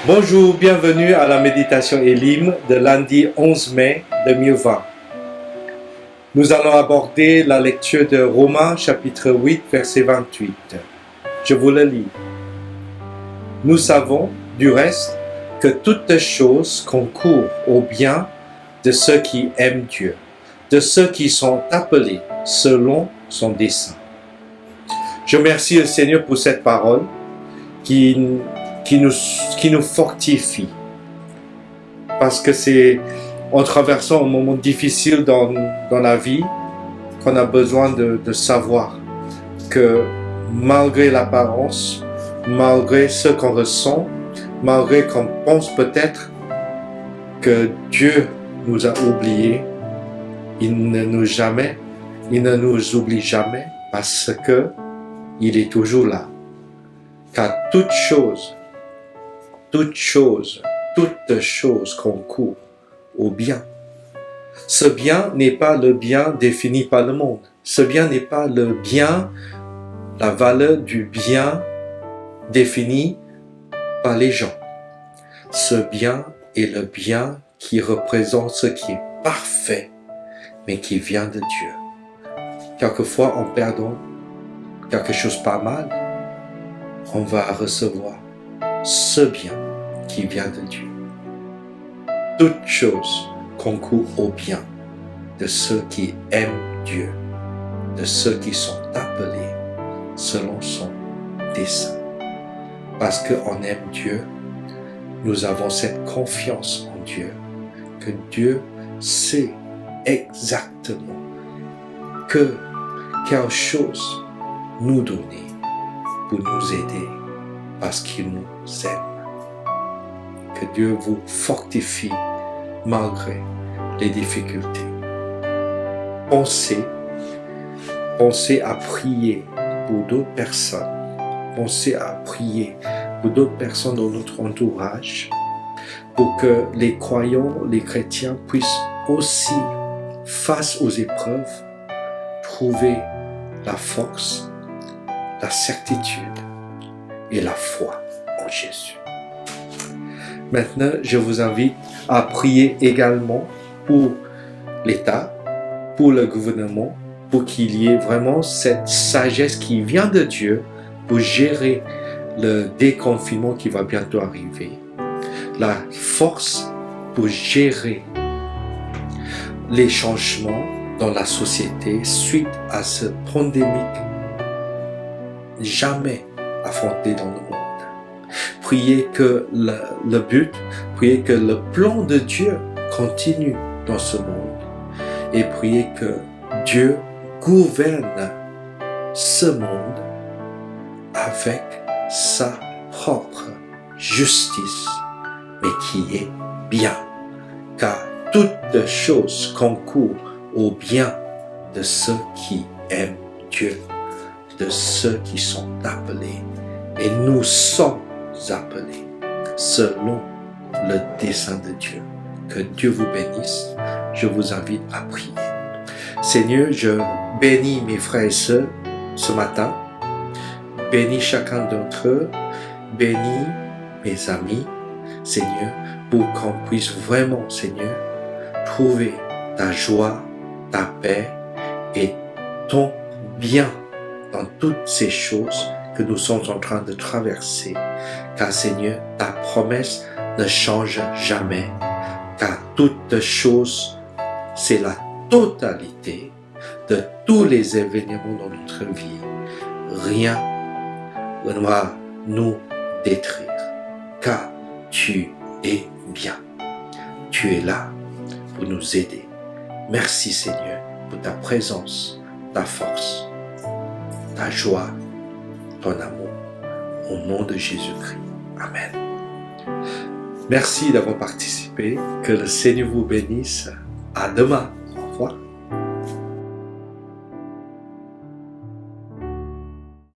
Bonjour, bienvenue à la méditation Elim de lundi 11 mai 2020. Nous allons aborder la lecture de Romains chapitre 8 verset 28. Je vous le lis. Nous savons du reste que toutes choses concourent au bien de ceux qui aiment Dieu, de ceux qui sont appelés selon son dessein. Je remercie le Seigneur pour cette parole qui nous fortifie. Parce que c'est en traversant un moment difficile dans la vie qu'on a besoin de savoir que malgré l'apparence, malgré ce qu'on ressent, malgré qu'on pense peut-être que Dieu nous a oubliés, il ne nous oublie jamais parce que il est toujours là. Car toute chose concourt au bien. Ce bien n'est pas le bien défini par le monde. Ce bien n'est pas le bien, la valeur du bien définie par les gens. Ce bien est le bien qui représente ce qui est parfait, mais qui vient de Dieu. Quelquefois, en perdant quelque chose pas mal, on va recevoir ce bien qui vient de Dieu. Toute chose concourt au bien de ceux qui aiment Dieu, de ceux qui sont appelés selon son dessein. Parce qu'on aime Dieu, nous avons cette confiance en Dieu, que Dieu sait exactement quelle chose nous donner pour nous aider parce qu'il nous aime. Que Dieu vous fortifie malgré les difficultés. Pensez à prier pour d'autres personnes. Pensez à prier pour d'autres personnes dans notre entourage pour que les croyants, les chrétiens puissent aussi, face aux épreuves, trouver la force, la certitude et la foi en Jésus. Maintenant, je vous invite à prier également pour l'État, pour le gouvernement, pour qu'il y ait vraiment cette sagesse qui vient de Dieu pour gérer le déconfinement qui va bientôt arriver. La force pour gérer les changements dans la société suite à cette pandémie jamais affronté dans le monde. Priez que priez que le plan de Dieu continue dans ce monde et priez que Dieu gouverne ce monde avec sa propre justice, mais qui est bien, car toutes choses concourent au bien de ceux qui aiment Dieu, de ceux qui sont appelés. Et nous sommes appelés selon le dessein de Dieu. Que Dieu vous bénisse. Je vous invite à prier. Seigneur, je bénis mes frères et sœurs ce matin. Bénis chacun d'entre eux. Bénis mes amis, Seigneur, pour qu'on puisse vraiment, Seigneur, trouver ta joie, ta paix et ton bien dans toutes ces choses que nous sommes en train de traverser. Car Seigneur, ta promesse ne change jamais. Car toutes choses, c'est la totalité de tous les événements dans notre vie. Rien ne va nous détruire. Car tu es bien. Tu es là pour nous aider. Merci Seigneur pour ta présence, ta force, ta joie, ton amour. Au nom de Jésus-Christ. Amen. Merci d'avoir participé. Que le Seigneur vous bénisse. À demain.